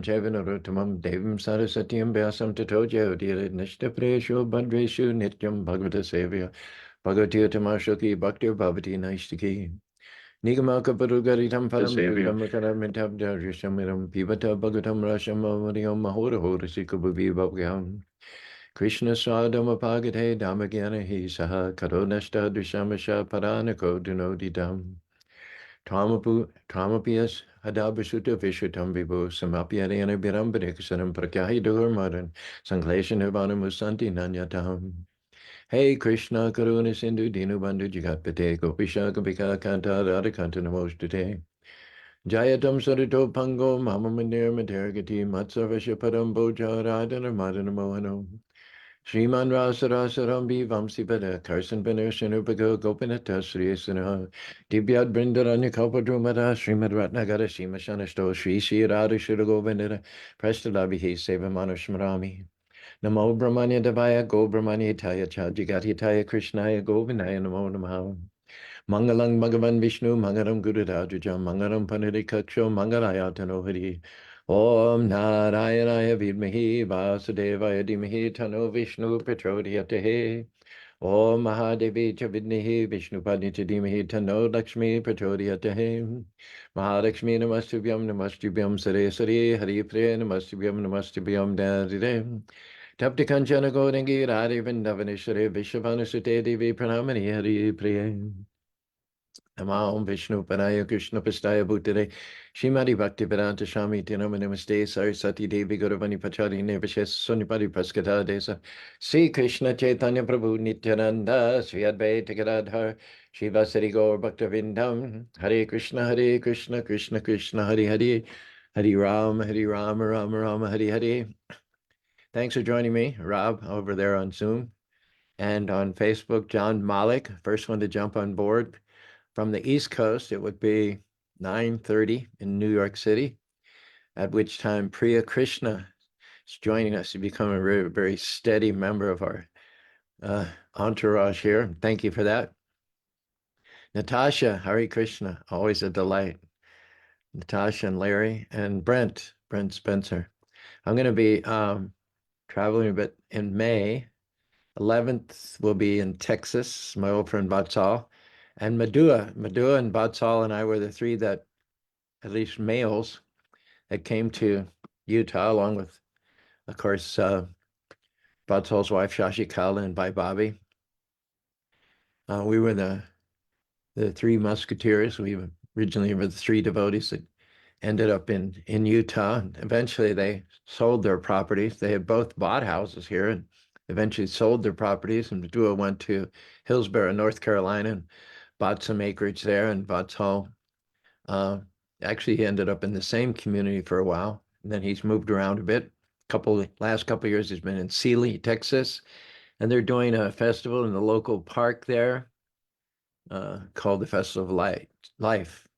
Javanaruttamam Devam Sarasatyam Vyasam Tatojo Dira Nishtapresho Badreshu Nityam Bhagavata Sevya Bhagavati Tamashoki Bhakti Bhavati Naishtaki Nigamaka Parugaritam Param Yudamakaram Shamiram Pivata Bhagatam Rasham Mariam Mahora Hora Sikabubi Bhavgam Krishna Swadama Pagate Damagyana Hi Saha Karonashta Dushamasha Paranako Dunodidam Tramapias Hadabasuta Vishutam Vibo Samapiariana Birambarikasanam Prakyahi Durmaran Sankleshan Nirvana Musanti Nanyatam. Hey Krishna Karuna Sindhu Dinu Bandhu Jagatpate Gopisha Gopika Kanta Radhakanta Namostate Jayatam Sarito Pango Mama Mandir Matergati Matsavasha Padam Boja Radhana Madana Mohano Sriman Rasarasarambi Vamsipada Karsan Panushanu Gopinata Sri Sinaha Dibyad Brindaranya Kalpadrumata Srimad Ratnagara Shimashanashto Sri Sri Radha Shiragovindara Prestalabihi Sevamana Shmarami Namo Brahmanya Devaya Go Brahmanya Taya Chajigati Taya Krishnaya Govindaya Namo Namaha Mangalang Bhagavan Vishnu Mangaram Gurudajam Mangaram Panadikaksho Mangalayatano Hari Om Narayana Vidmahi Vasudevaya Dhimahi Tano Vishnu Prachodhyate Om Mahadevi Chavidnihi Vishnu Padnita Dhimahi Tano Lakshmi Prachodhyate Mahalakshmi Namastubhyam Namastubhyam Sare Sare Hari Priya Namastubhyam Namastubhyam Dadide Tapti Kanchana Godangi Radhi Vindavanishare Vishavanasute Devi Pranamani Hari Priya Namo Vishnu Padaya Krishna Pastaya Bhutare Shrimati Bhakti Vedanta Shami Tinam Namaste Sarasati Devi Gauravani Pachari Nivashes Sunipadi Praskata Desa Sri Krishna Chaitanya Prabhu Nityananda Sri Advaita Gadadhar Shivasari Gaur Bhakta Vindam Hare Krishna Krishna Krishna Hare Hare Hare Ram Ram Hare Hare. Thanks for joining me, Rob, over there on Zoom and on Facebook. John Malik, first one to jump on board. From the East Coast, it would be 9:30 in New York City, at which time Priya Krishna is joining us to become a very, very steady member of our entourage here. Thank you for that. Natasha, Hare Krishna, always a delight. Natasha and Larry and Brent Spencer. I'm going to be traveling a bit in May. 11th will be in Texas, my old friend Batsal. And Madhua and Batsal and I were the three that, at least males, that came to Utah, along with, of course, Batsal's wife, Shashi Kala, and Bhai Bobby. We were the three musketeers. We originally were the three devotees that ended up in Utah. Eventually, they sold their properties. They had both bought houses here and eventually sold their properties. And Madhua went to Hillsborough, North Carolina, and bought some acreage there. And Batsal actually he ended up in the same community for a while. And then he's moved around a bit. Last couple of years, he's been in Sealy, Texas, and they're doing a festival in the local park there called the Festival of Life.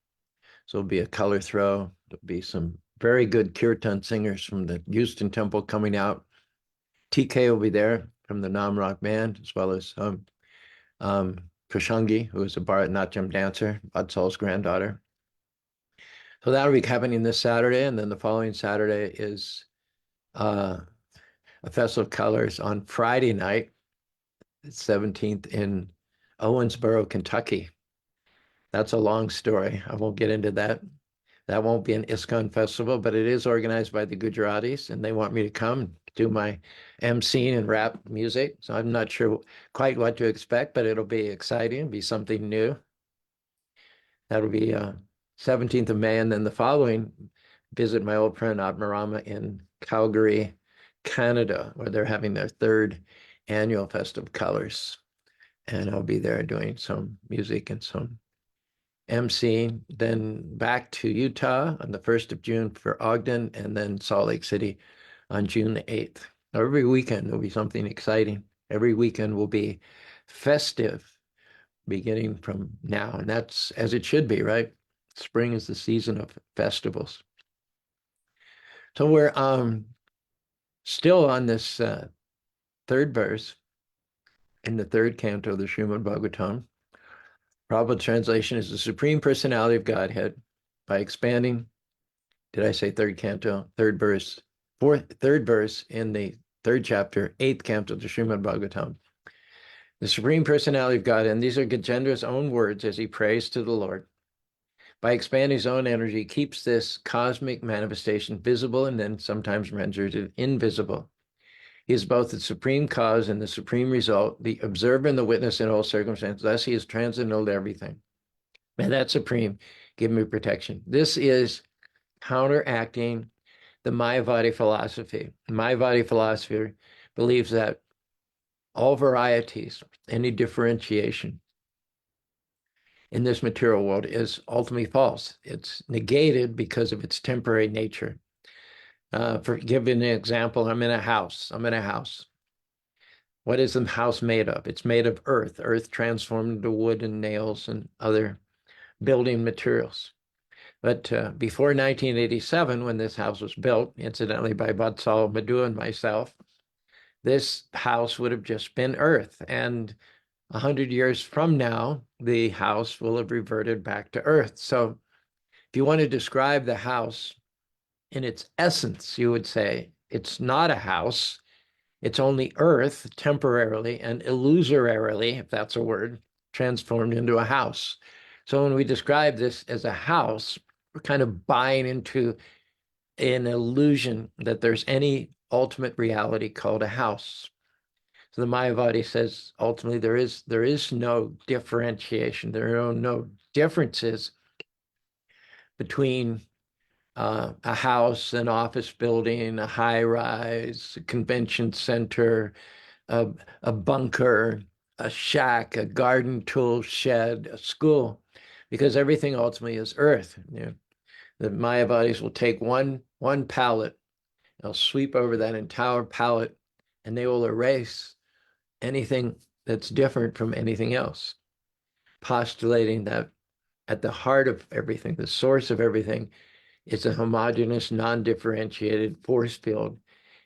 So it'll be a color throw. There'll be some very good kirtan singers from the Houston Temple coming out. TK will be there from the Namrak Band, as well as Krishangi, who is a Bharatanatyam dancer, Vatsal's granddaughter. So that'll be happening this Saturday, and then the following Saturday is a Festival of Colors on Friday night, 17th in Owensboro, Kentucky. That's a long story. I won't get into that. That won't be an ISKCON festival, but it is organized by the Gujaratis, and they want me to come do my emceeing and rap music. So I'm not sure quite what to expect, but it'll be exciting. It'll be something new. That'll be 17th of May, and then the following, visit my old friend Admirama in Calgary, Canada, where they're having their third annual Festival of Colors. And I'll be there doing some music and some emceeing. Then back to Utah on the 1st of June for Ogden, and then Salt Lake City on June the 8th. Every weekend there'll be something exciting. Every weekend will be festive, beginning from now. And that's as it should be, right? Spring is the season of festivals. So we're still on this third verse in the third canto of the Srimad Bhagavatam. Prabhupada translation is the Supreme Personality of Godhead, by expanding did I say third canto, third verse, third verse in the third chapter, eighth canto of the Srimad Bhagavatam. The Supreme Personality of God, and these are Gajendra's own words as he prays to the Lord, by expanding his own energy, keeps this cosmic manifestation visible and then sometimes renders it invisible. He is both the supreme cause and the supreme result, the observer and the witness in all circumstances. Thus, he is transcendental to everything. May that supreme give me protection. This is counteracting the Mayavadi philosophy. Mayavadi philosophy believes that all varieties, any differentiation in this material world is ultimately false. It's negated because of its temporary nature. For giving an example, I'm in a house. What is the house made of? It's made of earth transformed into wood and nails and other building materials. But before 1987, when this house was built, incidentally by Vatsal Madhu and myself, this house would have just been earth. And 100 years from now, the house will have reverted back to earth. So if you want to describe the house in its essence, you would say it's not a house. It's only earth temporarily and illusorily, if that's a word, transformed into a house. So when we describe this as a house, we're kind of buying into an illusion that there's any ultimate reality called a house. So the Mayavadi says ultimately there is no differentiation. There are no differences between a house, an office building, a high rise, a convention center, a bunker, a shack, a garden tool shed, a school, because everything ultimately is earth. You know, the Mayavadis will take one palette, they'll sweep over that entire palette, and they will erase anything that's different from anything else, postulating that at the heart of everything, the source of everything, is a homogeneous, non-differentiated force field,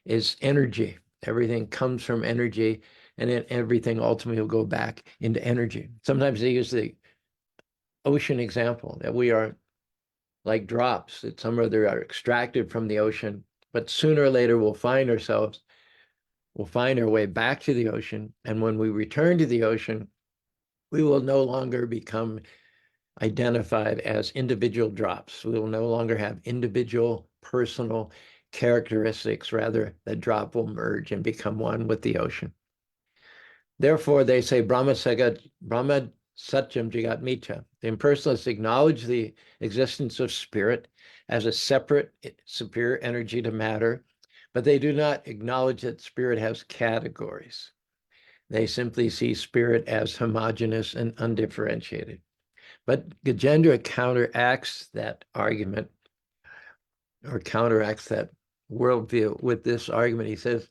is energy. Everything comes from energy, and then everything ultimately will go back into energy. Sometimes they use the ocean example, that we are like drops that some other are extracted from the ocean, but sooner or later we'll find our way back to the ocean. And when we return to the ocean, we will no longer become identified as individual drops. We will no longer have individual personal characteristics. Rather, the drop will merge and become one with the ocean. Therefore, they say Brahma Satyam Jagat Mita. The impersonalists acknowledge the existence of spirit as a separate, superior energy to matter, but they do not acknowledge that spirit has categories. They simply see spirit as homogeneous and undifferentiated. But Gajendra counteracts that argument, or counteracts that worldview with this argument. He says,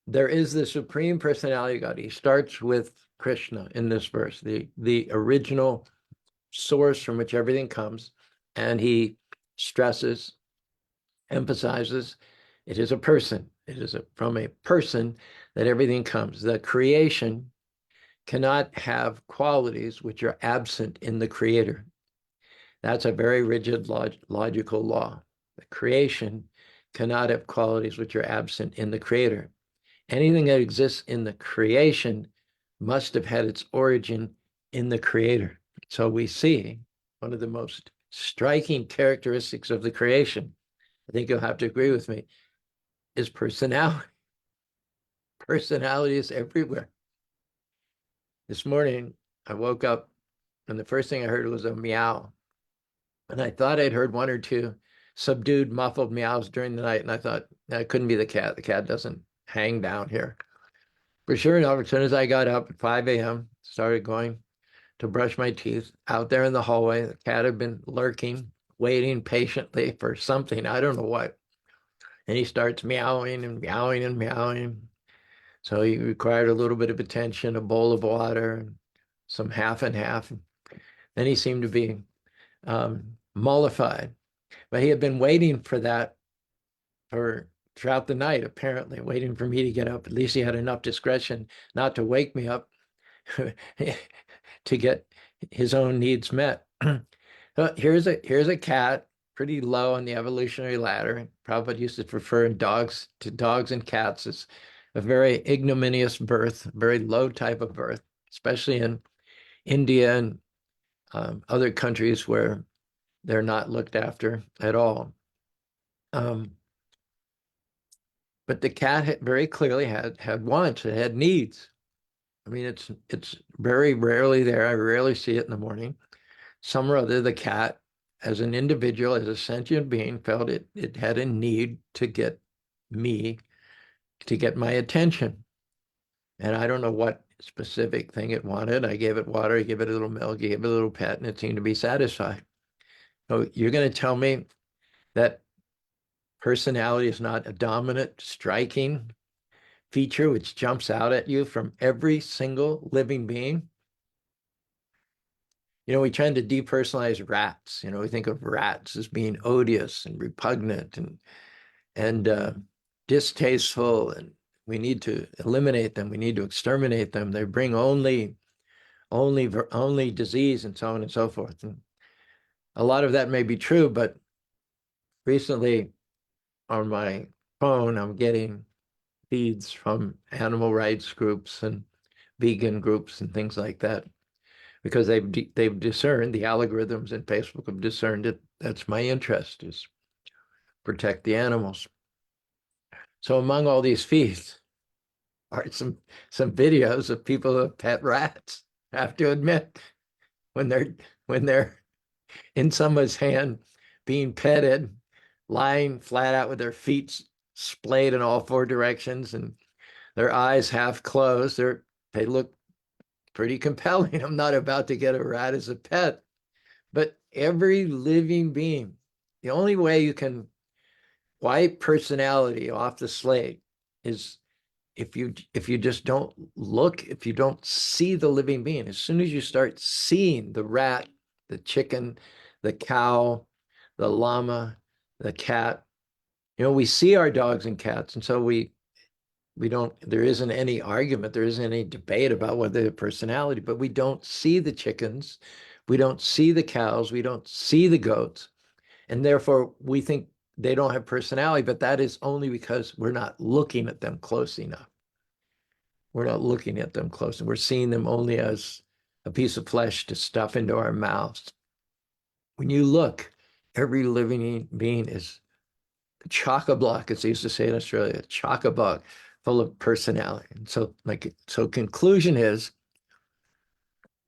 there is the Supreme Personality of God. He starts with Krishna in this verse, the original source from which everything comes, and he stresses, emphasizes, it is a person. It is from a person that everything comes. The creation cannot have qualities which are absent in the creator. That's a very rigid logical law. The creation cannot have qualities which are absent in the creator. Anything that exists in the creation must have had its origin in the creator. So we see one of the most striking characteristics of the creation, I think you'll have to agree with me, is personality. Personality is everywhere. This morning, I woke up and the first thing I heard was a meow. And I thought I'd heard one or two subdued, muffled meows during the night. And I thought, that couldn't be the cat. The cat doesn't hang down here. But sure enough, as soon as I got up at 5 a.m., started going to brush my teeth, out there in the hallway, the cat had been lurking, waiting patiently for something. I don't know what. And he starts meowing and meowing and meowing. So he required a little bit of attention, a bowl of water, some half and half. Then he seemed to be mollified. But he had been waiting for that throughout the night, apparently, waiting for me to get up. At least he had enough discretion not to wake me up to get his own needs met. Here's a cat pretty low on the evolutionary ladder. Prabhupada used to refer dogs and cats as a very ignominious birth, very low type of birth, especially in India and other countries where they're not looked after at all. But the cat very clearly had wants, it had needs. I mean, it's very rarely there. I rarely see it in the morning. Some or other, the cat, as an individual, as a sentient being, felt it had a need to get me, to get my attention. And I don't know what specific thing it wanted. I gave it water, I gave it a little milk, I gave it a little pet, and it seemed to be satisfied. So you're going to tell me that personality is not a dominant, striking feature which jumps out at you from every single living being? We tend to depersonalize rats. We think of rats as being odious and repugnant and distasteful, and we need to eliminate them. We need to exterminate them. They bring only disease and so on and so forth. And a lot of that may be true, but recently on my phone, I'm getting feeds from animal rights groups and vegan groups and things like that, because they've discerned, the algorithms in Facebook have discerned it. That's my interest, is protect the animals. So among all these feeds are some videos of people who have pet rats. I have to admit, when they're in someone's hand being petted, lying flat out with their feet splayed in all four directions and their eyes half closed, they look pretty compelling. I'm not about to get a rat as a pet, but every living being, the only way you can wipe personality off the slate is if you just don't look, if you don't see the living being. As soon as you start seeing the rat, the chicken, the cow, the llama, the cat, we see our dogs and cats, and so there isn't any argument, there isn't any debate about whether they're personality, but we don't see the chickens, we don't see the cows, we don't see the goats, and therefore we think they don't have personality, but that is only because we're not looking at them close enough. We're not looking at them close, and we're seeing them only as a piece of flesh to stuff into our mouths. When you look, every living being is chock-a-block, as they used to say in Australia, chock-a-block, full of personality. And so conclusion is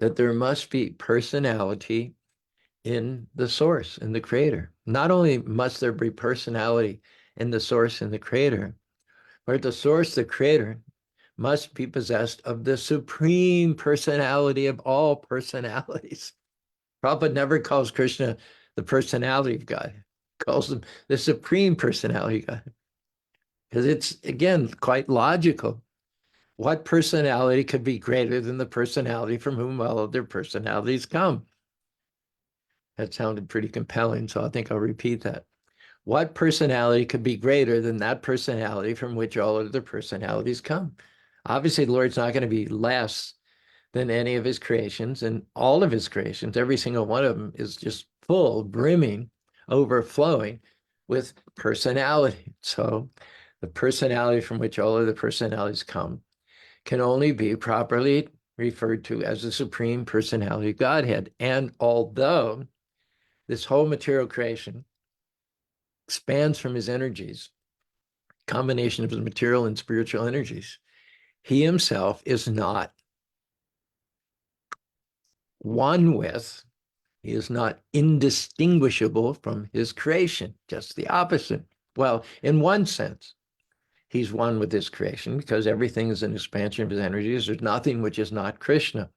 that there must be personality in the source, in the creator. Not only must there be personality in the source, in the creator, but the source, the creator, must be possessed of the supreme personality of all personalities. Prabhupada never calls Krishna the personality of God. He calls him the supreme personality of God. Because it's, again, quite logical. What personality could be greater than the personality from whom all other personalities come? That sounded pretty compelling, so I think I'll repeat that. What personality could be greater than that personality from which all other personalities come? Obviously, the Lord's not going to be less than any of his creations, and all of his creations, every single one of them is just full, brimming, overflowing with personality. So the personality from which all of the personalities come can only be properly referred to as the supreme personality of Godhead. And although this whole material creation expands from his energies, combination of his material and spiritual energies, he himself is not one with, he is not indistinguishable from his creation, just the opposite. Well, in one sense, he's one with his creation because everything is an expansion of his energies. There's nothing which is not Krishna.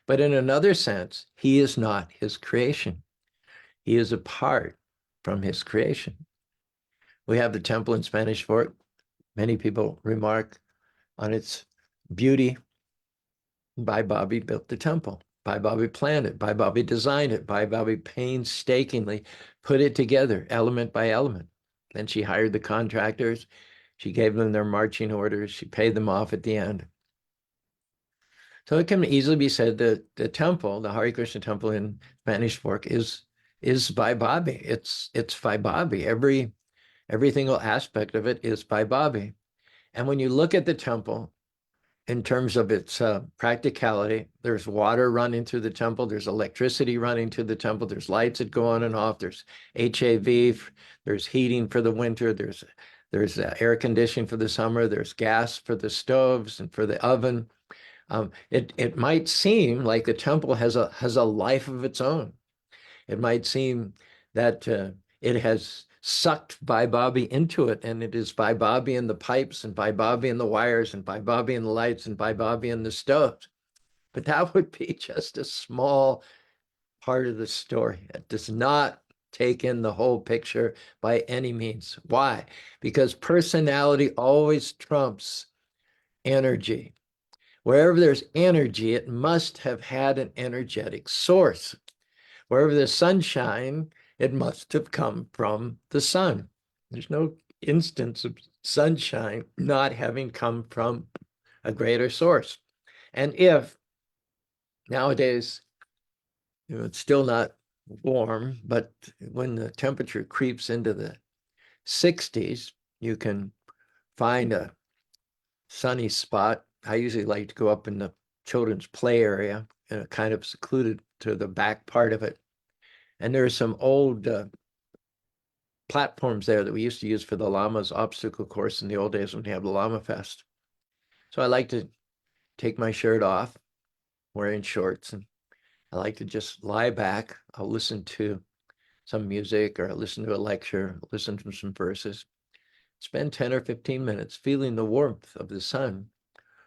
But in another sense, he is not his creation. He is apart from his creation. We have the temple in Spanish Fort. Many people remark on its beauty. Bhai Bhabhi built the temple. Bhai Bhabhi planned it. Bhai Bhabhi designed it. Bhai Bhabhi painstakingly put it together, element by element. Then she hired the contractors. She gave them their marching orders. She paid them off at the end. So it can easily be said that the temple, the Hare Krishna temple in Spanish Fork, is is Vaibhavi. It's Vaibhavi. Every single aspect of it is Vaibhavi. And when you look at the temple in terms of its practicality, there's water running through the temple, there's electricity running to the temple, there's lights that go on and off, there's HAV, there's heating for the winter, there's air conditioning for the summer, there's gas for the stoves and for the oven. It might seem like the temple has a life of its own. It might seem that it has sucked Vaibhavi into it, and it is Vaibhavi in the pipes, and Vaibhavi in the wires, and Vaibhavi in the lights, and Vaibhavi in the stoves. But that would be just a small part of the story. It does not take in the whole picture by any means. Why? Because personality always trumps energy. Wherever there's energy, it must have had an energetic source. Wherever there's sunshine, it must have come from the sun. There's no instance of sunshine not having come from a greater source. And if nowadays, it's still not warm, but when the temperature creeps into the 60s, you can find a sunny spot. I usually like to go up in the children's play area, kind of secluded to the back part of it. And there's some old platforms there that we used to use for the Lama's obstacle course in the old days when we had the Lama Fest. So I like to take my shirt off, wearing shorts, and I like to just lie back. I'll listen to some music or I'll listen to a lecture, listen to some verses, spend 10 or 15 minutes feeling the warmth of the sun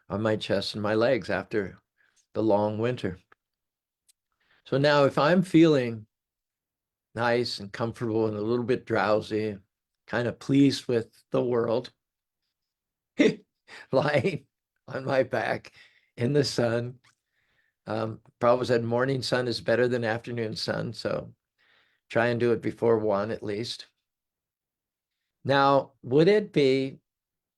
on my chest and my legs after the long winter. So now if I'm feeling nice and comfortable and a little bit drowsy, kind of pleased with the world, lying on my back in the sun. Prabhupada said morning sun is better than afternoon sun, so try and do it before 1 at least. Now, would it be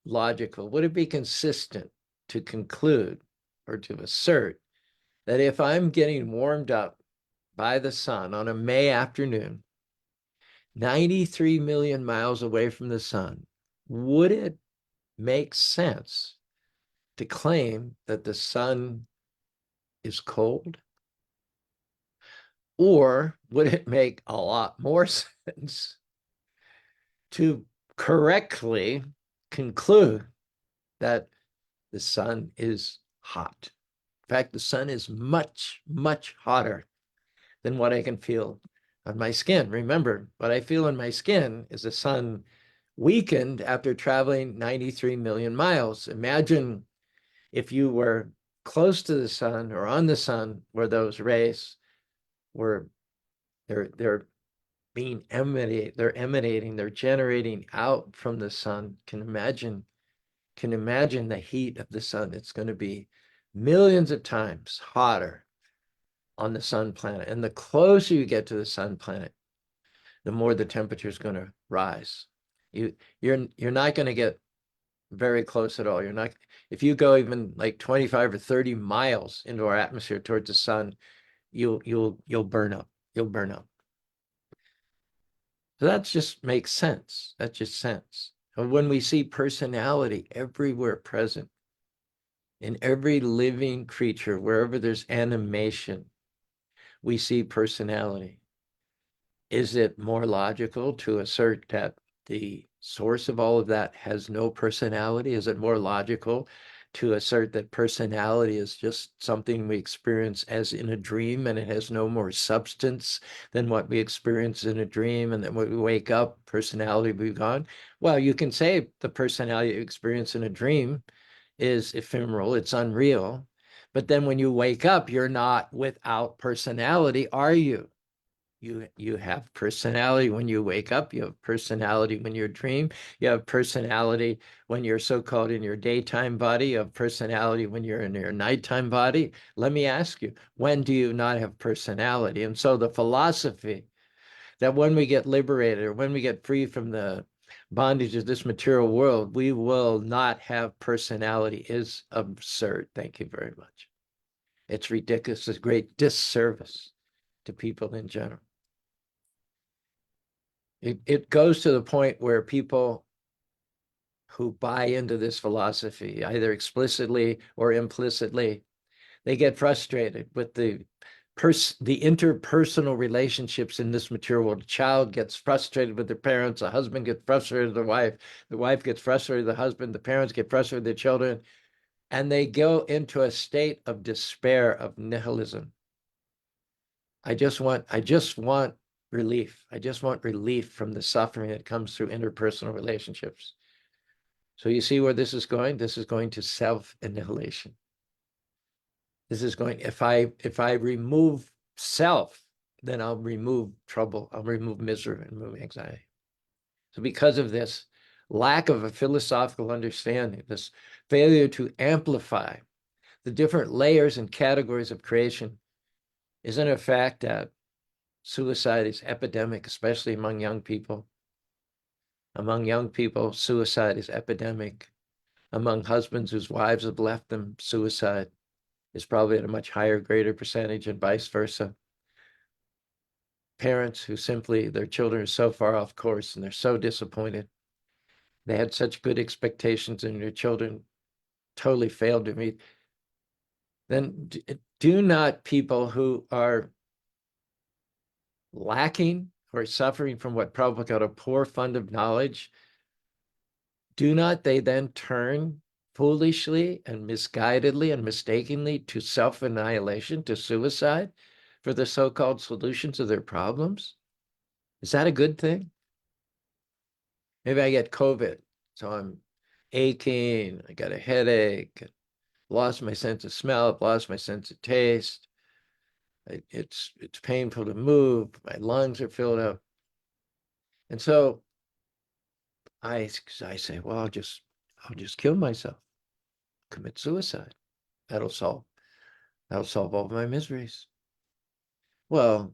logical, would it be consistent to conclude or to assert that if I'm getting warmed up by the sun on a May afternoon, 93 million miles away from the sun, would it make sense to claim that the sun is cold? Or would it make a lot more sense to correctly conclude that the sun is hot? In fact, the sun is much, much hotter than what I can feel on my skin. Remember, what I feel in my skin is the sun weakened after traveling 93 million miles. Imagine if you were close to the sun or on the sun where those rays were, they're being emanating, they're generating out from the sun. Can imagine the heat of the sun. It's going to be millions of times hotter on the sun planet. And the closer you get to the sun planet, the more the temperature is going to rise. You're not going to get very close at all. You're not, if you go even like 25 or 30 miles into our atmosphere towards the sun, you'll burn up. You'll burn up. So that just makes sense. That's just sense. And when we see personality everywhere present, in every living creature, wherever there's animation, we see personality. Is it more logical to assert that the source of all of that has no personality? Is it more logical to assert that personality is just something we experience as in a dream and it has no more substance than what we experience in a dream, and then when we wake up, personality will be gone? Well, you can say the personality you experience in a dream is ephemeral, it's unreal, but then when you wake up, you're not without personality, are you? You have personality when you wake up. You have personality when you dream. You have personality when you're so-called in your daytime body. You have personality when you're in your nighttime body. Let me ask you, when do you not have personality? And so the philosophy that when we get liberated or when we get free from the bondage of this material world, we will not have personality is absurd. Thank you very much. It's ridiculous. It's a great disservice to people in general. It goes to the point where people who buy into this philosophy, either explicitly or implicitly, they get frustrated with the interpersonal relationships in this material world. A child gets frustrated with their parents, a husband gets frustrated with the wife gets frustrated with the husband, the parents get frustrated with their children, and they go into a state of despair, of nihilism. I just want relief. I just want relief from the suffering that comes through interpersonal relationships. So you see where this is going? This is going to self-annihilation. This is going, if I remove self, then I'll remove trouble, I'll remove misery and remove anxiety. So because of this lack of a philosophical understanding, this failure to amplify the different layers and categories of creation, isn't it a fact that suicide is epidemic, especially among young people? Among young people, suicide is epidemic. Among husbands whose wives have left them, suicide is probably at a much higher, greater percentage, and vice versa. Parents who simply, their children are so far off course and they're so disappointed. They had such good expectations and their children totally failed to meet. Then do not people who are lacking or suffering from what probably got a poor fund of knowledge, do not they then turn foolishly and misguidedly and mistakenly to self-annihilation, to suicide, for the so-called solutions of their problems? Is that a good thing? Maybe I get COVID, so I'm aching, I got a headache, lost my sense of smell, lost my sense of taste. It's painful to move, my lungs are filled up. And so I say, well, I'll just kill myself, commit suicide. That'll solve all my miseries. Well,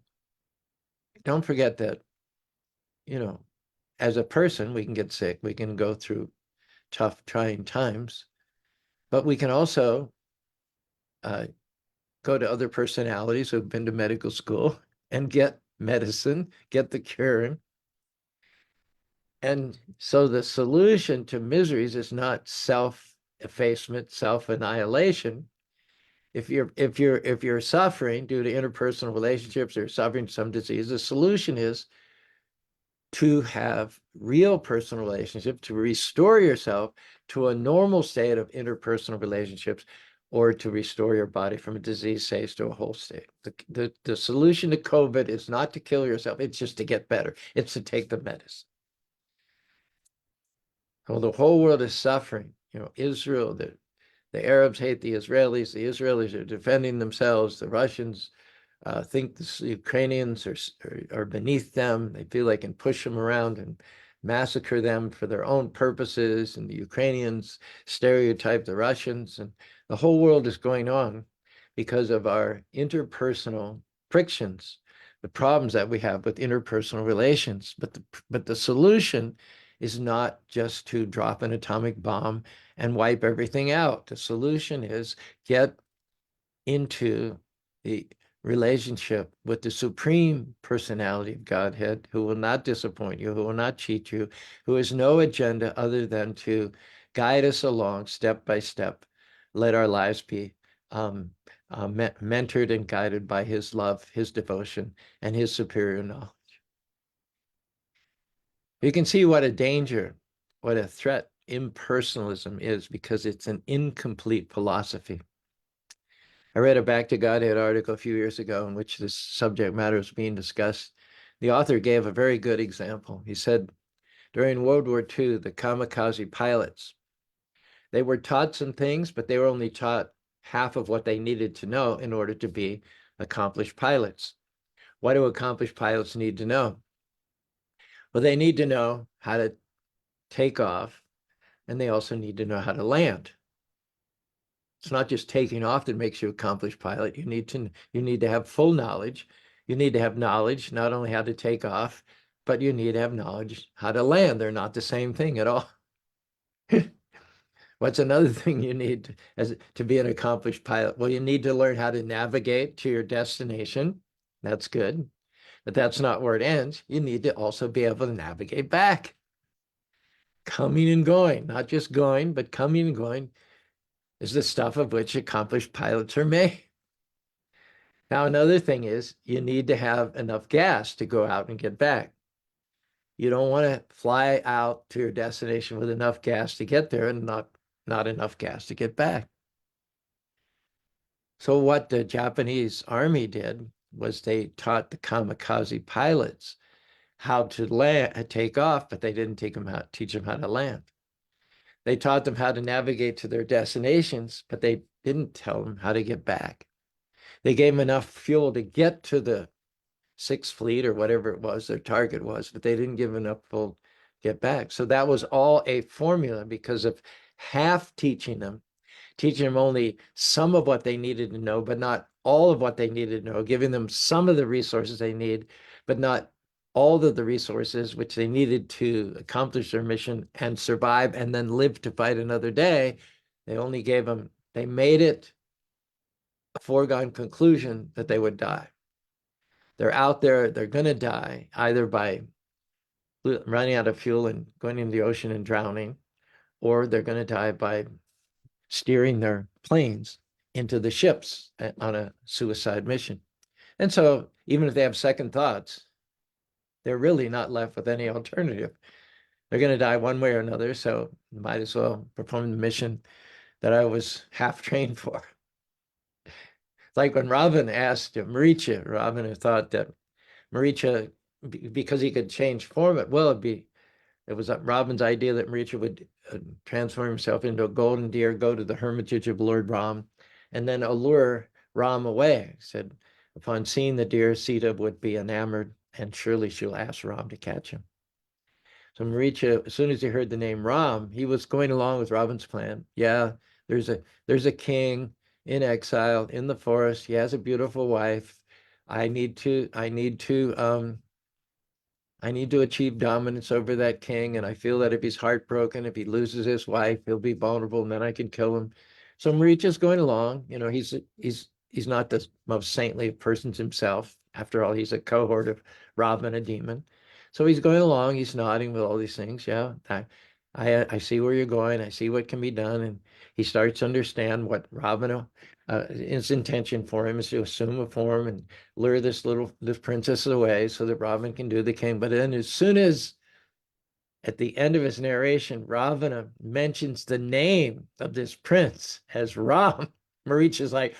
don't forget that, as a person, we can get sick, we can go through tough, trying times, but we can also go to other personalities who've been to medical school and get medicine, get the cure. And so the solution to miseries is not self-effacement, self-annihilation. If you're suffering due to interpersonal relationships or suffering some disease, the solution is to have real personal relationships, to restore yourself to a normal state of interpersonal relationships, or to restore your body from a disease state to a whole state. The solution to COVID is not to kill yourself, it's just to get better. It's to take the medicine. Well, the whole world is suffering. Israel, the Arabs hate the Israelis are defending themselves, the Russians think the Ukrainians are beneath them. They feel they can push them around and massacre them for their own purposes. And the Ukrainians stereotype the Russians. And the whole world is going on because of our interpersonal frictions, the problems that we have with interpersonal relations. But the solution is not just to drop an atomic bomb and wipe everything out. The solution is get into the relationship with the supreme personality of Godhead, who will not disappoint you, who will not cheat you, who has no agenda other than to guide us along step by step. Let our lives be mentored and guided by his love, his devotion, and his superior knowledge. You can see what a danger, what a threat impersonalism is, because it's an incomplete philosophy. I read a Back to Godhead article a few years ago in which this subject matter was being discussed. The author gave a very good example. He said, during World War II, the kamikaze pilots, they were taught some things, but they were only taught half of what they needed to know in order to be accomplished pilots. What do accomplished pilots need to know? Well, they need to know how to take off, and they also need to know how to land. It's not just taking off that makes you an accomplished pilot. You need to have full knowledge. You need to have knowledge not only how to take off, but you need to have knowledge how to land. They're not the same thing at all. What's another thing you need to be an accomplished pilot? Well, you need to learn how to navigate to your destination. That's good. But that's not where it ends. You need to also be able to navigate back. Coming and going, not just going, but coming and going is the stuff of which accomplished pilots are made. Now, another thing is you need to have enough gas to go out and get back. You don't want to fly out to your destination with enough gas to get there and not enough gas to get back. So what the Japanese army did was they taught the kamikaze pilots how to take off, but they didn't teach them how to land. They taught them how to navigate to their destinations, but they didn't tell them how to get back. They gave them enough fuel to get to the Sixth Fleet or whatever it was their target was, but they didn't give enough fuel to get back. So that was all a formula because of half teaching them only some of what they needed to know, but not all of what they needed to know, giving them some of the resources they need, but not all of the resources which they needed to accomplish their mission and survive and then live to fight another day. They only gave them, they made it a foregone conclusion that they would die. They're out there, they're going to die either by running out of fuel and going into the ocean and drowning, or they're going to die by steering their planes into the ships on a suicide mission. And so even if they have second thoughts, they're really not left with any alternative. They're going to die one way or another, so might as well perform the mission that I was half trained for. Like when Robin asked Maricha, Robin thought that Maricha, because he could change form, it was Robin's idea that Maricha would transform himself into a golden deer, go to the hermitage of Lord Ram, and then allure Ram away. He said, upon seeing the deer, Sita would be enamored, and surely she'll ask Ram to catch him. So Maricha, as soon as he heard the name Ram, he was going along with Robin's plan. Yeah, there's a king in exile in the forest. He has a beautiful wife. I need to achieve dominance over that king. And I feel that if he's heartbroken, if he loses his wife, he'll be vulnerable and then I can kill him. So Maricha's going along. He's not the most saintly of persons himself. After all, he's a cohort of Robin, a demon. So he's going along, he's nodding with all these things. Yeah, I see where you're going. I see what can be done. And he starts to understand what Robin, his intention for him is to assume a form and lure this princess away so that Robin can do the king. But then as soon as at the end of his narration, Ravana mentions the name of this prince as Ram, Maricha's like,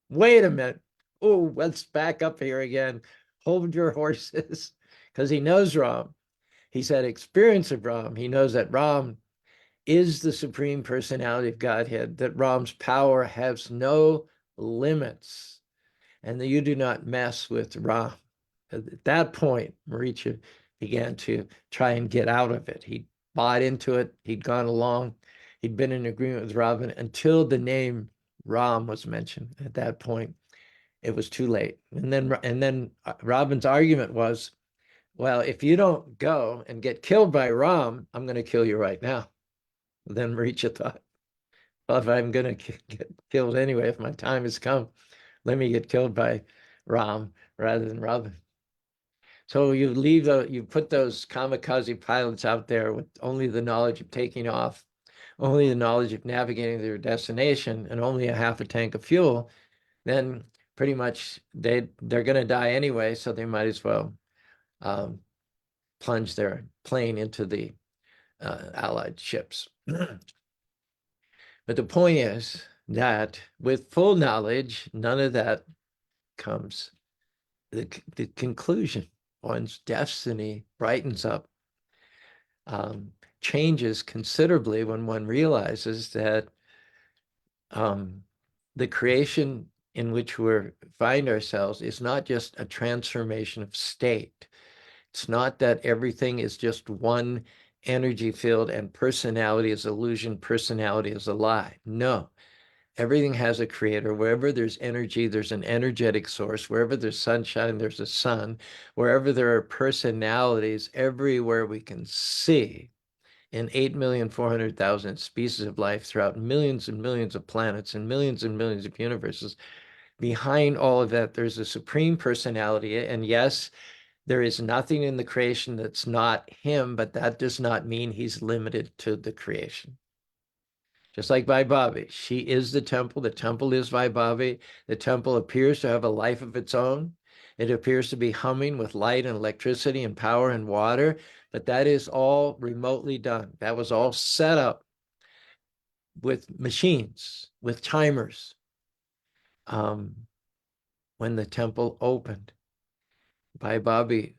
wait a minute. Oh, let's back up here again. Hold your horses. Because he knows Ram. He's had experience of Ram. He knows that Ram is the supreme personality of Godhead, that Ram's power has no limits, and that you do not mess with Ram. At that point, Maricha began to try and get out of it. He bought into it. He'd gone along. He'd been in agreement with Ravana until the name Ram was mentioned. At that point, it was too late. And then Robin's argument was, well, if you don't go and get killed by Ram, I'm going to kill you right now. Then Maricha thought, well, if I'm going to get killed anyway, if my time has come, let me get killed by Ram rather than Robin. So you put those kamikaze pilots out there with only the knowledge of taking off, only the knowledge of navigating their destination, and only a half a tank of fuel, then pretty much they're going to die anyway, so they might as well plunge their plane into the Allied ships. But the point is that with full knowledge, none of that comes. The conclusion, one's destiny brightens up, changes considerably when one realizes that the creation in which we find ourselves is not just a transformation of state. It's not that everything is just one energy field and personality is illusion, personality is a lie. No, everything has a creator. Wherever there's energy, there's an energetic source. Wherever there's sunshine, there's a sun. Wherever there are personalities, everywhere we can see in 8,400,000 species of life throughout millions and millions of planets and millions of universes. Behind all of that, there's a supreme personality. And yes, There is nothing in the creation that's not him, but that does not mean he's limited to the creation. Just like Vaibhavi, she is the temple is Vaibhavi. The temple appears to have a life of its own. It appears to be humming with light and electricity and power and water, but that is all remotely done. That was all set up with machines, with timers, when the temple opened. Vaibhavi,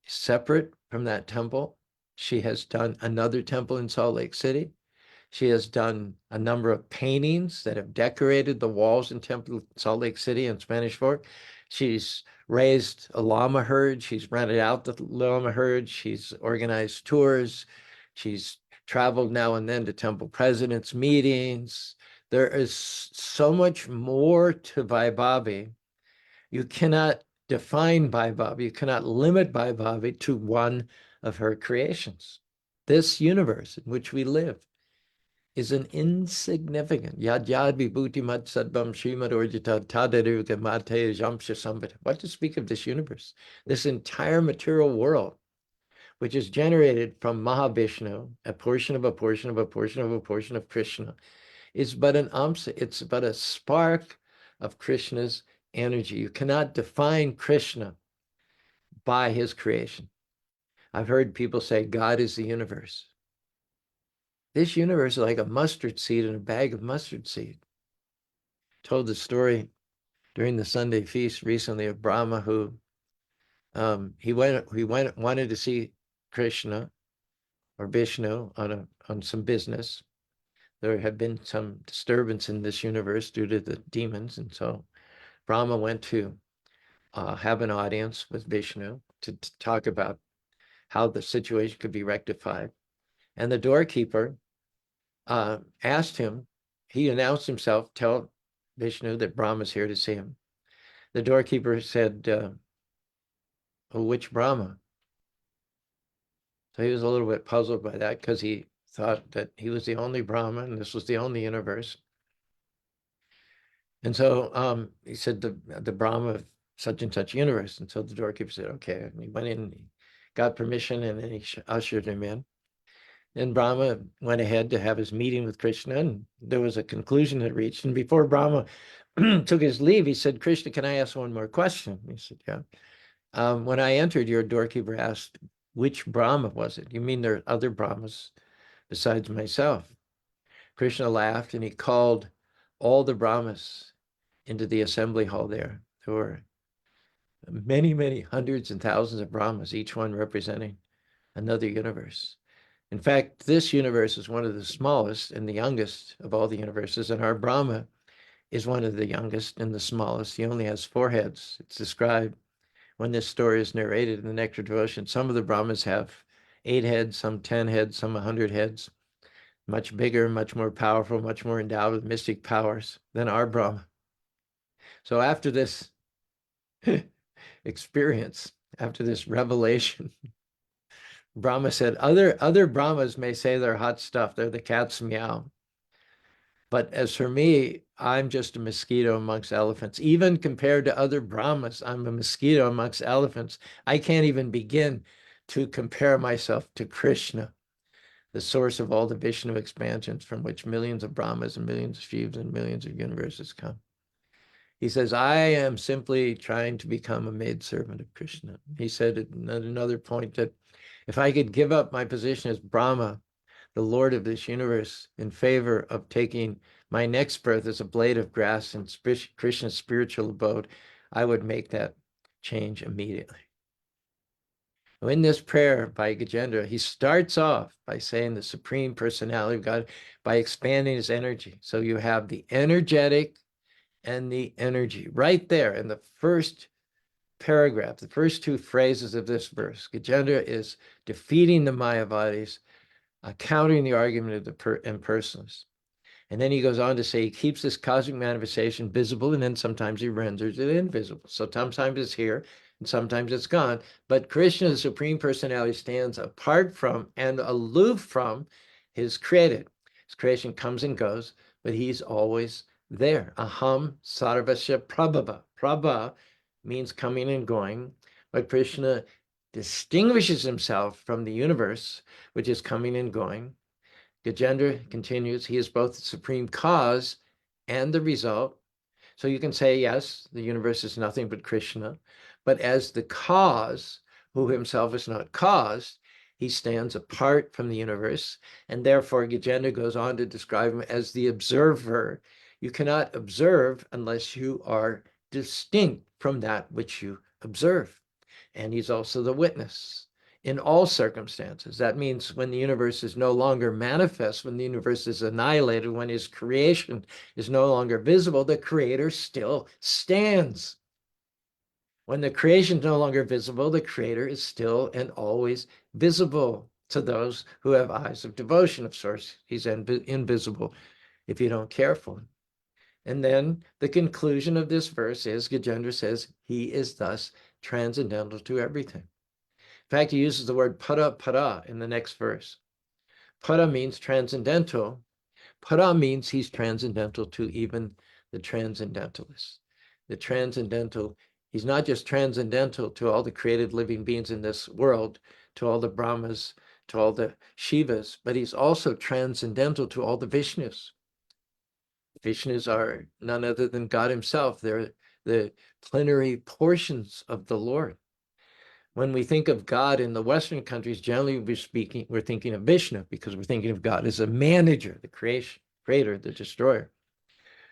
separate from that temple, she has done another temple in Salt Lake City. She has done a number of paintings that have decorated the walls in Temple Salt Lake City and Spanish Fork. She's raised a llama herd. She's rented out the llama herd. She's organized tours. She's traveled now and then to temple presidents' meetings. There is so much more to Vaibhavi. You cannot define Vaibhavi. You cannot limit Vaibhavi to one of her creations. This universe in which we live is an insignificant yad yad vibhuti mat sadvam srimad orjita tadaruga mate jamsha sambhata. What to speak of this universe? This entire material world, which is generated from Mahavishnu, a portion of a portion of a portion of a portion of Krishna, is but an amsa. It's but a spark of Krishna's energy. You cannot define Krishna by his creation. I've heard people say God is the universe. This universe is like a mustard seed in a bag of mustard seed. Told the story during the Sunday feast recently of Brahma, who he wanted to see Krishna or Vishnu on some business. There had been some disturbance in this universe due to the demons, and so Brahma went to have an audience with Vishnu to talk about how the situation could be rectified. And the doorkeeper asked him, he announced himself, tell Vishnu that Brahma's here to see him. The doorkeeper said, oh, which Brahma? So he was a little bit puzzled by that because he thought that he was the only Brahma and this was the only universe. And so he said the Brahma of such and such universe. And so the doorkeeper said, okay. And he went in and he got permission and then he ushered him in. And Brahma went ahead to have his meeting with Krishna, and there was a conclusion that reached. And before Brahma took his leave, he said, Krishna, can I ask one more question? He said, yeah. When I entered, your doorkeeper asked, which Brahma was it? You mean there are other Brahmas besides myself? Krishna laughed and he called all the Brahmas into the assembly hall there. There were many, many hundreds and thousands of Brahmas, each one representing another universe. In fact, this universe is one of the smallest and the youngest of all the universes, and our Brahma is one of the youngest and the smallest. He only has 4 heads. It's described when this story is narrated in the Nectar Devotion. Some of the Brahmas have 8 heads, some 10 heads, some 100 heads, much bigger, much more powerful, much more endowed with mystic powers than our Brahma. So after this experience, after this revelation, Brahma said, other Brahmas may say they're hot stuff, they're the cat's meow. But as for me, I'm just a mosquito amongst elephants. Even compared to other Brahmas, I'm a mosquito amongst elephants. I can't even begin to compare myself to Krishna, the source of all the Vishnu expansions from which millions of Brahmas and millions of Shivas and millions of universes come. He says, I am simply trying to become a maidservant of Krishna. He said at another point that if I could give up my position as Brahma, the Lord of this universe, in favor of taking my next birth as a blade of grass in Krishna's spiritual abode, I would make that change immediately. In this prayer by Gajendra, he starts off by saying the Supreme Personality of God, by expanding his energy. So you have the energetic and the energy right there in the first paragraph, the first 2 phrases of this verse. Gajendra is defeating the Mayavadis, countering the argument of the impersonalists. And then he goes on to say he keeps this cosmic manifestation visible, and then sometimes he renders it invisible. So sometimes it's here, and sometimes it's gone. But Krishna, the Supreme Personality, stands apart from and aloof from his created. His creation comes and goes, but he's always there. Aham sarvasya prabhava. Prabha means coming and going, But Krishna distinguishes himself from the universe, which is coming and going. Gajendra continues, he is both the supreme cause and the result. So you can say, yes, the universe is nothing but Krishna, but as the cause, who himself is not caused, he stands apart from the universe, and therefore Gajendra goes on to describe him as the observer. You cannot observe unless you are distinct from that which you observe. And he's also the witness in all circumstances. That means when the universe is no longer manifest, when the universe is annihilated, when his creation is no longer visible, the creator still stands. When the creation is no longer visible, the creator is still and always visible to those who have eyes of devotion. Of course, he's invisible if you don't care for him. And then the conclusion of this verse is, Gajendra says, he is thus transcendental to everything. In fact, he uses the word para in the next verse. Para means transcendental. Para means he's transcendental to even the transcendentalists. The transcendental, he's not just transcendental to all the created living beings in this world, to all the Brahmas, to all the Shivas, but he's also transcendental to all the Vishnus. Vishnus are none other than God himself. They're the plenary portions of the Lord. When we think of God in the Western countries, generally we're thinking of Vishnu because we're thinking of God as a manager, the creator, the destroyer.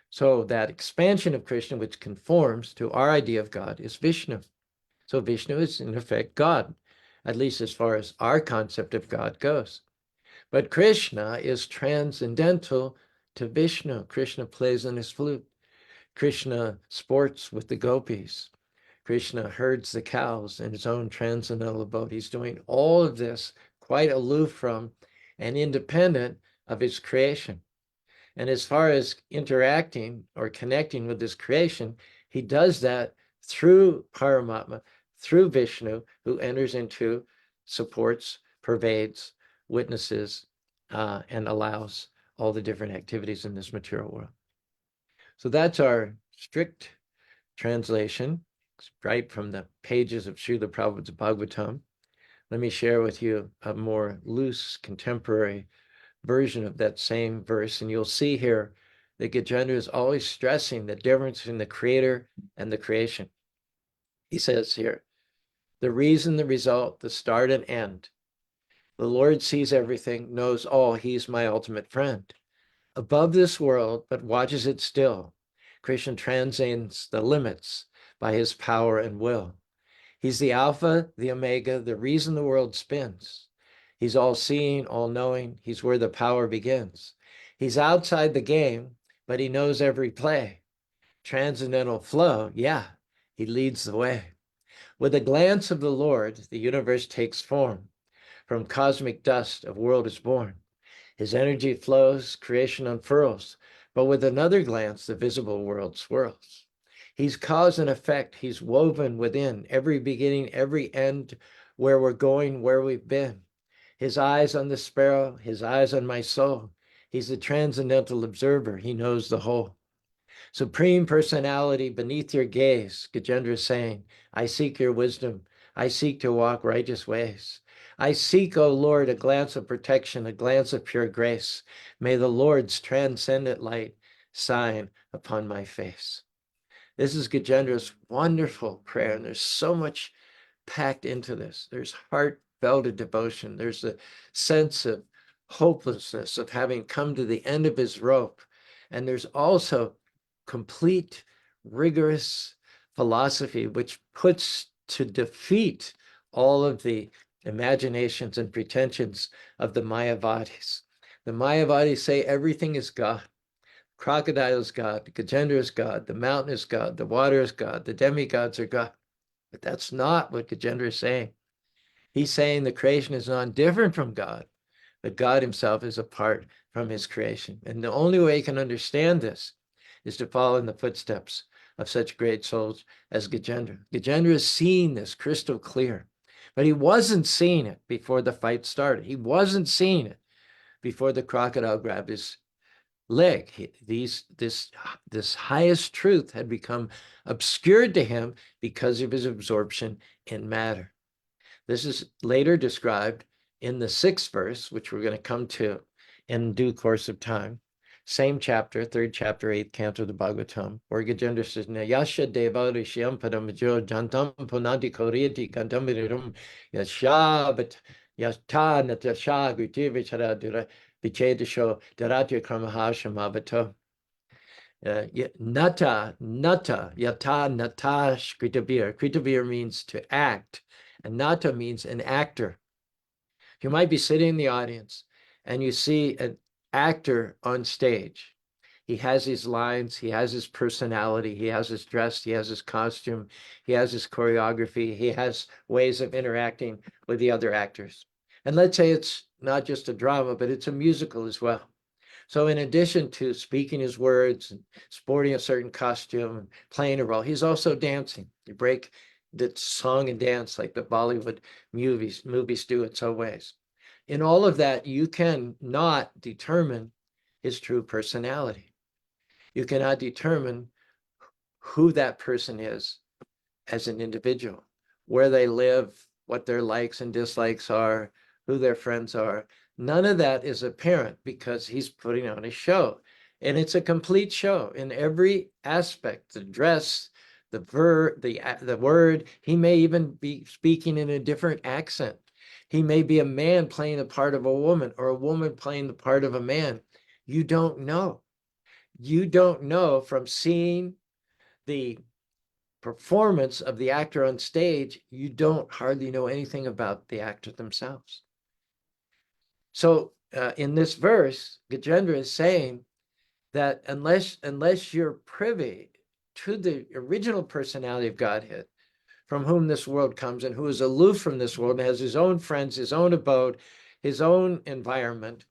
So that expansion of Krishna, which conforms to our idea of God, is Vishnu. So Vishnu is in effect God, at least as far as our concept of God goes. But Krishna is transcendental to Vishnu. Krishna plays on his flute. Krishna sports with the gopis. Krishna herds the cows in his own transcendental abode. He's doing all of this quite aloof from and independent of his creation. And as far as interacting or connecting with his creation, he does that through Paramatma, through Vishnu, who enters into, supports, pervades, witnesses, and allows all the different activities in this material world. So that's our strict translation, right from the pages of Srila Prabhupada's Bhagavatam. Let me share with you a more loose, contemporary version of that same verse. And you'll see here that Gajendra is always stressing the difference between the creator and the creation. He says here, the reason, the result, the start and end. The Lord sees everything, knows all. He's my ultimate friend. Above this world, but watches it still. Krishna transcends the limits by his power and will. He's the Alpha, the Omega, the reason the world spins. He's all-seeing, all-knowing. He's where the power begins. He's outside the game, but he knows every play. Transcendental flow, yeah, he leads the way. With a glance of the Lord, the universe takes form. From cosmic dust, a world is born. His energy flows, creation unfurls, but with another glance, the visible world swirls. He's cause and effect. He's woven within every beginning, every end, where we're going, where we've been. His eyes on the sparrow, his eyes on my soul. He's the transcendental observer. He knows the whole. Supreme personality beneath your gaze, Gajendra is saying, I seek your wisdom. I seek to walk righteous ways. I seek, O Lord, a glance of protection, a glance of pure grace. May the Lord's transcendent light shine upon my face. This is Gajendra's wonderful prayer, and there's so much packed into this. There's heartfelt devotion. There's a sense of hopelessness of having come to the end of his rope. And there's also complete, rigorous philosophy, which puts to defeat all of the imaginations and pretensions of the Mayavadis. The Mayavadis say everything is God. Crocodile is God, Gajendra is God, the mountain is God, the water is God, the demigods are God. But that's not what Gajendra is saying. He's saying the creation is not different from God, but God himself is apart from his creation. And the only way you can understand this is to follow in the footsteps of such great souls as Gajendra. Gajendra is seeing this crystal clear, but he wasn't seeing it before the fight started. He wasn't seeing it before the crocodile grabbed his leg. This highest truth had become obscured to him because of his absorption in matter. This is later described in the 6th verse, which we're going to come to in due course of time. Same chapter, 3rd chapter, 8th canto of the Bhagavatam, where Gajendra says, Yasha deva rishyam padamajo jantam punanti koriyati kantamirum yashabat yasta natasha guti vichara dura vichedisho daratya kramahashamavato. Nata, yata, natash, kritabir. Kritabir means to act, and nata means an actor. You might be sitting in the audience and you see an actor on stage. He has his lines, he has his personality, he has his dress, he has his costume, he has his choreography, he has ways of interacting with the other actors. And let's say it's not just a drama, but it's a musical as well. So in addition to speaking his words and sporting a certain costume and playing a role, he's also dancing. You break the song and dance like the Bollywood movies do in some ways. In all of that, you can not determine his true personality. You cannot determine who that person is as an individual, where they live, what their likes and dislikes are, who their friends are. None of that is apparent because he's putting on a show. And it's a complete show in every aspect, the dress, the verb, the word. He may even be speaking in a different accent. He may be a man playing the part of a woman or a woman playing the part of a man. You don't know. You don't know from seeing the performance of the actor on stage. You don't hardly know anything about the actor themselves. So in this verse, Gajendra is saying that unless you're privy to the original personality of Godhead, from whom this world comes and who is aloof from this world and has his own friends, his own abode, his own environment,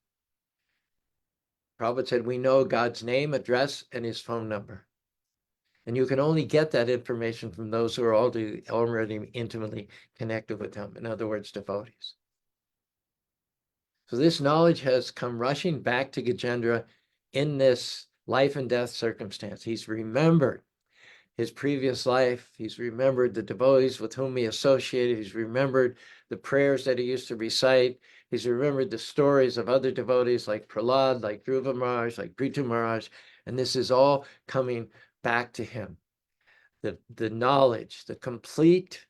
Prabhupada said, we know God's name, address, and his phone number. And you can only get that information from those who are already intimately connected with him. In other words, devotees. So this knowledge has come rushing back to Gajendra in this life and death circumstance. He's remembered his previous life. He's remembered the devotees with whom he associated. He's remembered the prayers that he used to recite. He's remembered the stories of other devotees like Prahlad, like Dhruva Maharaj, like Prithu Maharaj. And this is all coming back to him. The knowledge, the complete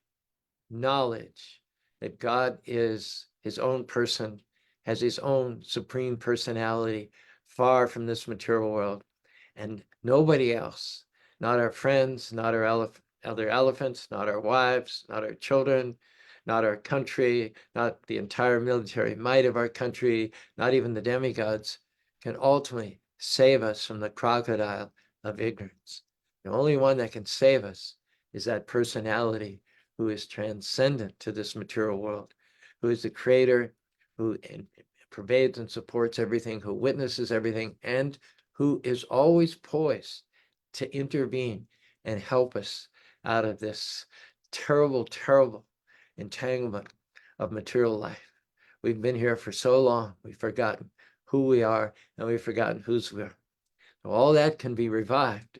knowledge that God is his own person, has his own supreme personality, far from this material world, and nobody else, not our friends, not our other elephants, not our wives, not our children, not our country, not the entire military might of our country, not even the demigods, can ultimately save us from the crocodile of ignorance. The only one that can save us is that personality who is transcendent to this material world, who is the creator, who pervades and supports everything, who witnesses everything, and who is always poised to intervene and help us out of this terrible, terrible entanglement of material life. We've been here for so long, we've forgotten who we are, and we've forgotten whose we are. So all that can be revived,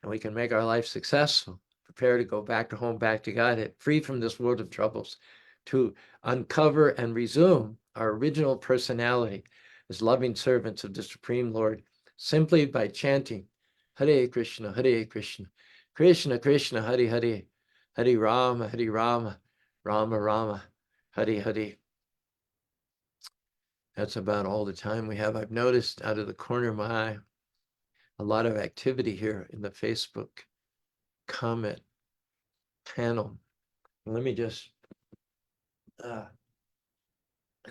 and we can make our life successful, prepare to go back to home, back to Godhead, free from this world of troubles, to uncover and resume our original personality as loving servants of the Supreme Lord, simply by chanting Hare Krishna, Krishna Krishna, Hare Hare, Hare Rama, Rama Rama, Hare Hare. That's about all the time we have. I've noticed out of the corner of my eye a lot of activity here in the Facebook comment panel. Let me just, I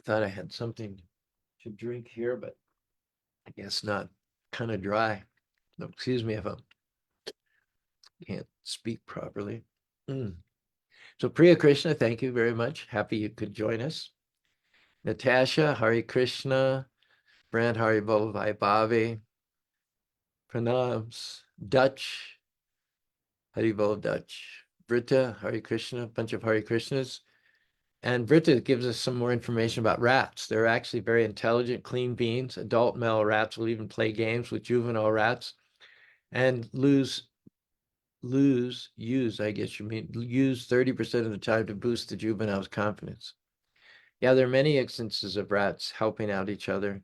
thought I had something to drink here, but I guess not. Kind of dry. No, excuse me if I can't speak properly. So Priya Krishna, thank you very much. Happy you could join us. Natasha, Hare Krishna, Brand Haribo Vaibhavi, Pranams, Dutch, Haribo Dutch, Britta, Hare Krishna, a bunch of Hare Krishnas. And Britta gives us some more information about rats. They're actually very intelligent, clean beings. Adult male rats will even play games with juvenile rats and lose use, I guess you mean, use 30% of the time to boost the juvenile's confidence. Yeah, there are many instances of rats helping out each other,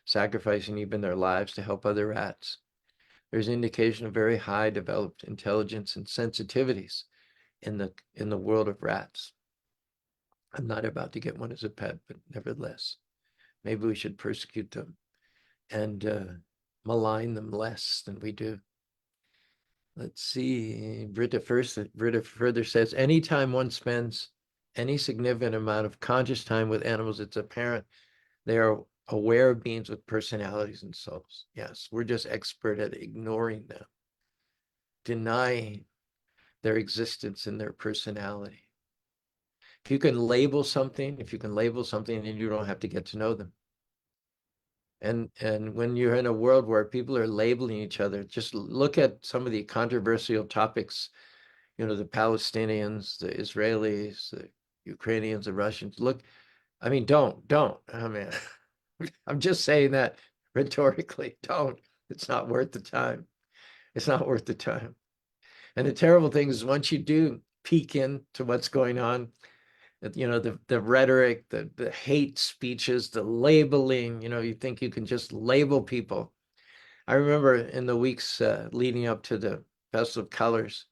sacrificing even their lives to help other rats. There's indication of very high developed intelligence and sensitivities in the world of rats. I'm not about to get one as a pet, but nevertheless, maybe we should persecute them and malign them less than we do. Let's see. Britta further says, anytime one spends any significant amount of conscious time with animals, it's apparent they are aware beings with personalities and souls. Yes, we're just expert at ignoring them, denying their existence and their personality. If you can label something, then you don't have to get to know them. And when you're in a world where people are labeling each other, just look at some of the controversial topics, the Palestinians, the Israelis, the Ukrainians, the Russians. Look, I mean, don't. I mean, I'm just saying that rhetorically. Don't. It's not worth the time. It's not worth the time. And the terrible thing is once you do peek into what's going on, the rhetoric, the hate speeches, the labeling, you think you can just label people. I remember in the weeks leading up to the Festival of Colors,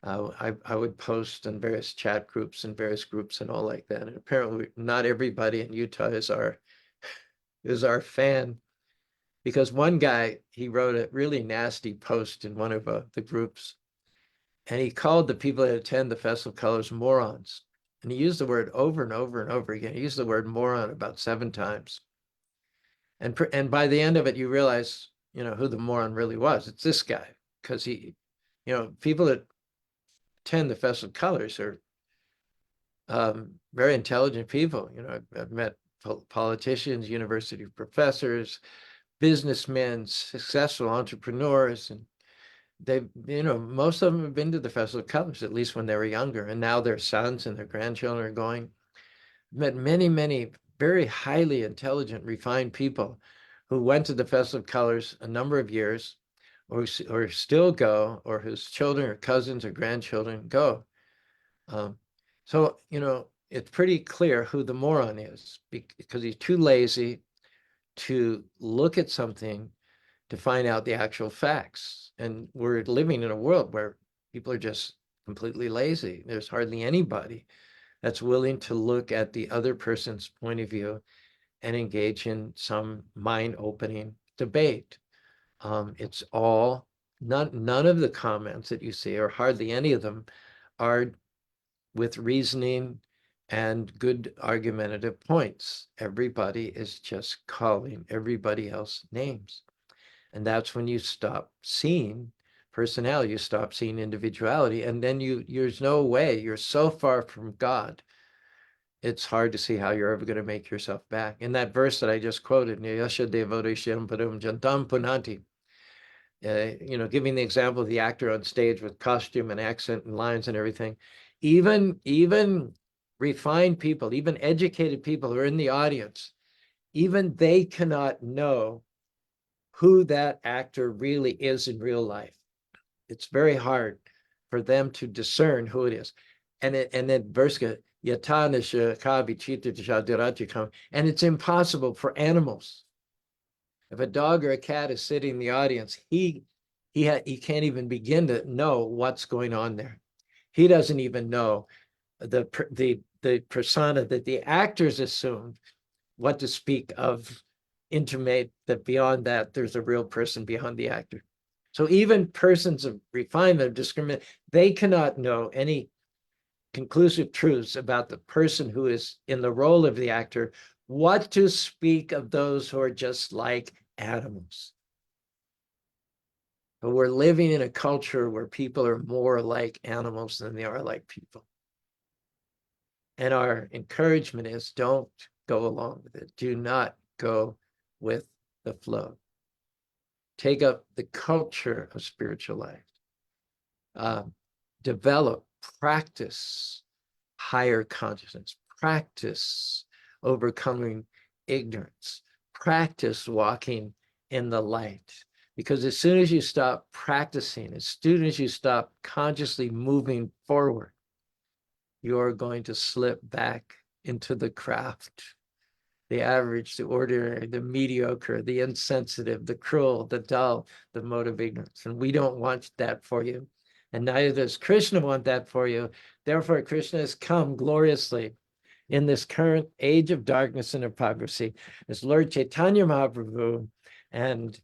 I would post in various chat groups and various groups and all like that. And apparently not everybody in Utah is our fan, because one guy, he wrote a really nasty post in one of the groups, and he called the people that attend the Festival of Colors morons. And he used the word over and over and over again. He used the word moron about 7 times. And by the end of it, you realize, who the moron really was. It's this guy, because people that attend the Festival of Colors are very intelligent people. I've met politicians, university professors, businessmen, successful entrepreneurs, and most of them have been to the Festival of Colors, at least when they were younger, and now their sons and their grandchildren are going. Met many, many very highly intelligent, refined people who went to the Festival of Colors a number of years, or still go, or whose children or cousins or grandchildren go. So, it's pretty clear who the moron is, because he's too lazy to look at something to find out the actual facts. And we're living in a world where people are just completely lazy. There's hardly anybody that's willing to look at the other person's point of view and engage in some mind-opening debate. It's all, none of the comments that you see, or hardly any of them, are with reasoning and good argumentative points. Everybody is just calling everybody else names. And that's when you stop seeing personality, you stop seeing individuality, and then there's no way, you're so far from God, it's hard to see how you're ever going to make yourself back. In that verse that I just quoted, giving the example of the actor on stage with costume and accent and lines and everything, even refined people, even educated people who are in the audience, even they cannot know who that actor really is in real life. It's very hard for them to discern who it is. And then verse, and it's impossible for animals. If a dog or a cat is sitting in the audience, he can't even begin to know what's going on there. He doesn't even know the persona that the actors assumed, what to speak of, intimate that beyond that, there's a real person behind the actor. So even persons of refinement, discriminate, they cannot know any conclusive truths about the person who is in the role of the actor, what to speak of those who are just like animals. But we're living in a culture where people are more like animals than they are like people. And our encouragement is, don't go along with it. Do not go with the flow. Take up the culture of spiritual life. Develop, practice higher consciousness, practice overcoming ignorance, practice walking in the light, Because as soon as you stop practicing, as soon as you stop consciously moving forward, you're going to slip back into the craft, the average, the ordinary, the mediocre, the insensitive, the cruel, the dull, the mode of ignorance. And we don't want that for you. And neither does Krishna want that for you. Therefore, Krishna has come gloriously in this current age of darkness and hypocrisy as Lord Chaitanya Mahaprabhu, and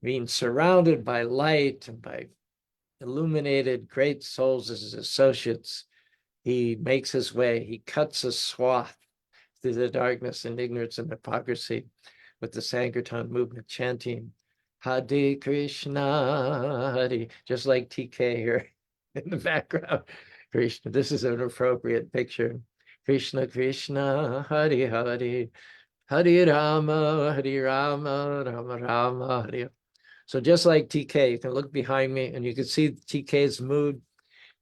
being surrounded by light and by illuminated great souls as his associates, he makes his way, he cuts a swath through the darkness and ignorance and hypocrisy with the Sankirtan movement, chanting Hare Krishna, Hare, just like TK here in the background. Krishna, this is an appropriate picture. Krishna, Krishna, Hare Hare, Hare Rama, Hare Rama, Rama Rama, Hare. So just like TK, you can look behind me and you can see TK's mood.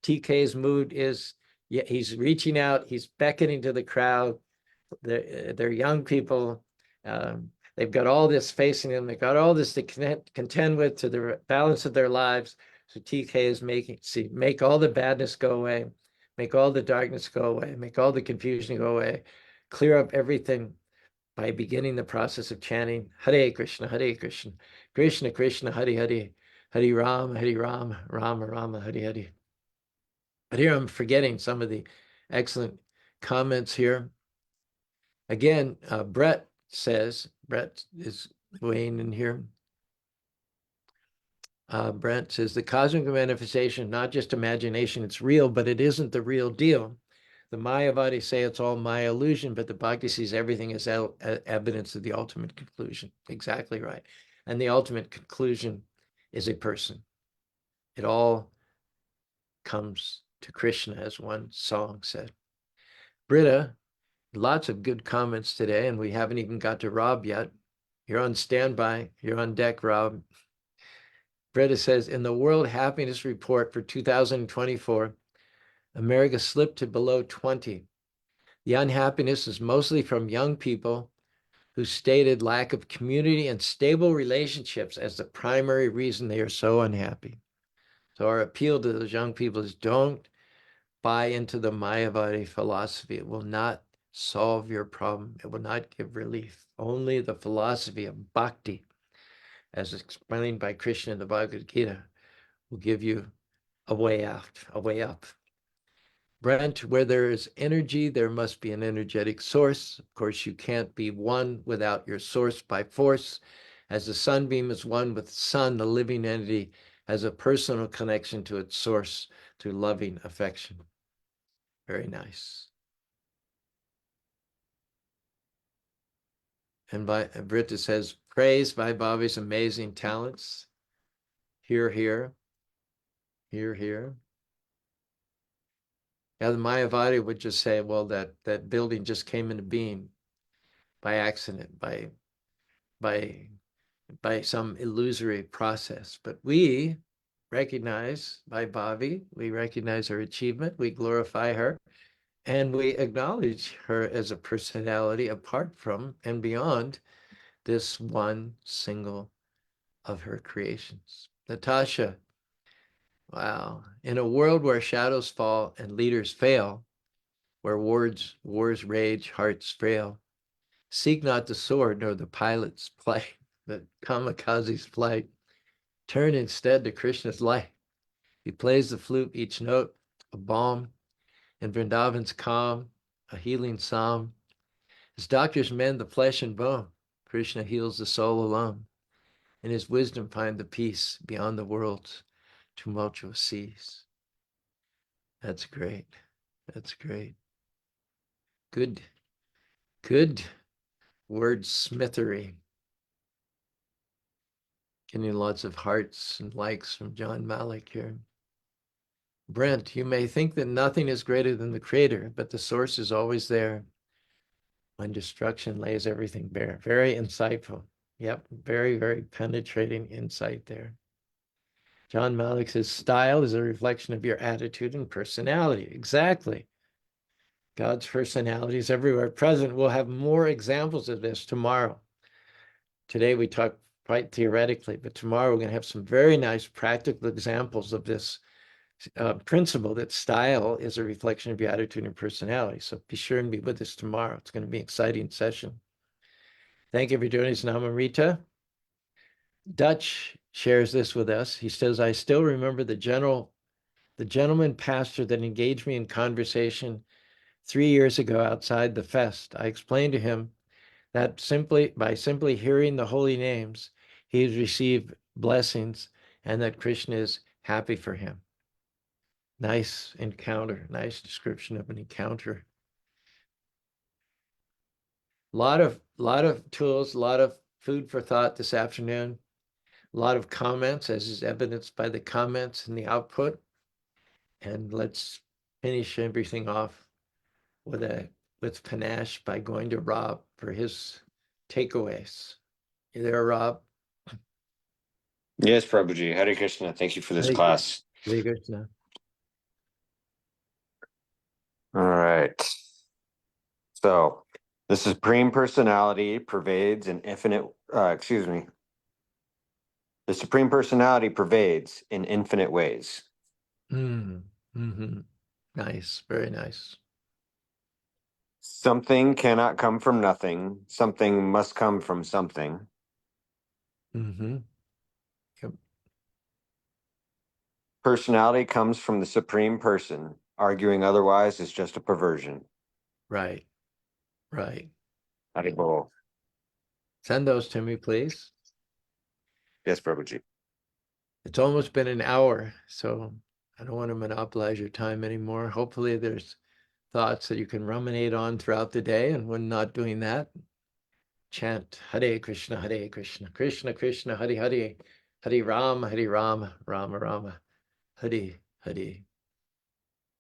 TK's mood is, yeah, he's reaching out, he's beckoning to the crowd. They're young people. They've got all this facing them. They've got all this to contend with, to the balance of their lives. So TK is make all the badness go away, make all the darkness go away, make all the confusion go away, clear up everything by beginning the process of chanting Hare Krishna, Hare Krishna, Krishna Krishna, Hare Hare, Hare Rama, Rama Rama, Hare Hare. But here I'm forgetting some of the excellent comments here. Again, Brett is weighing in here. Brent says, the cosmic manifestation, not just imagination, it's real, but it isn't the real deal. The Mayavadis say it's all Maya illusion, but the Bhakti sees everything as evidence of the ultimate conclusion. Exactly right. And the ultimate conclusion is a person. It all comes to Krishna, as one song said. Britta, lots of good comments today, and we haven't even got to Rob yet. You're on standby. You're on deck, Rob. Britta says, in the World Happiness Report for 2024, America slipped to below 20. The unhappiness is mostly from young people who stated lack of community and stable relationships as the primary reason they are so unhappy. So our appeal to those young people is don't buy into the Mayavadi philosophy. It will not solve your problem. It will not give relief. Only the philosophy of bhakti, as explained by Krishna in the Bhagavad Gita, will give you a way out, a way up. Brent, where there is energy, there must be an energetic source. Of course, you can't be one without your source by force. As the sunbeam is one with the sun, the living entity has a personal connection to its source through loving affection. Very nice. And Britta says, praise Vaibhavi's amazing talents. Hear, hear. Hear, hear. Yeah, the Mayavadi would just say, well, that building just came into being by accident, by some illusory process. But we recognize Vaibhavi, we recognize her achievement, we glorify her, and we acknowledge her as a personality apart from and beyond this one single of her creations. Natasha, wow. In a world where shadows fall and leaders fail, where wars rage, hearts frail, seek not the sword nor the pilot's plight, the kamikaze's flight. Turn instead to Krishna's light. He plays the flute, each note a balm, and Vrindavan's calm, a healing psalm. His doctors mend the flesh and bone. Krishna heals the soul alone. In his wisdom find the peace beyond the world's tumultuous seas. That's great. That's great. Good wordsmithery. Getting lots of hearts and likes from John Malik here. Brent, you may think that nothing is greater than the creator, but the source is always there when destruction lays everything bare. Very insightful. Yep, very, very penetrating insight there. John Malik says, style is a reflection of your attitude and personality. Exactly. God's personality is everywhere present. We'll have more examples of this tomorrow. Today we talked quite theoretically, but tomorrow we're going to have some very nice practical examples of this principle that style is a reflection of your attitude and personality. So be sure and be with us tomorrow. It's going to be an exciting session. Thank you for joining us, Namarita. Dutch shares this with us. He says, I still remember the gentleman pastor that engaged me in conversation 3 years ago outside the fest. I explained to him that by simply hearing the holy names, he has received blessings and that Krishna is happy for him. Nice encounter, nice description of an encounter. Lot of tools, a lot of food for thought this afternoon. A lot of comments, as is evidenced by the comments and the output. And let's finish everything off with panache by going to Rob for his takeaways. You there, Rob? Yes, Prabhuji. Hare Krishna. Thank you for this Hare class. Hare Krishna. All right. So the Supreme Personality pervades in infinite, The Supreme Personality pervades in infinite ways. Mm-hmm. Nice, very nice. Something cannot come from nothing. Something must come from something. Mm-hmm. Yep. Personality comes from the Supreme Person. Arguing otherwise is just a perversion. Right. Haribol. Send those to me, please. Yes, Prabhuji. It's almost been an hour, so I don't want to monopolize your time anymore. Hopefully there's thoughts that you can ruminate on throughout the day, and when not doing that, chant Hare Krishna, Krishna Krishna, Hare Hare, Hare Rama, Rama Rama, Hare Hare.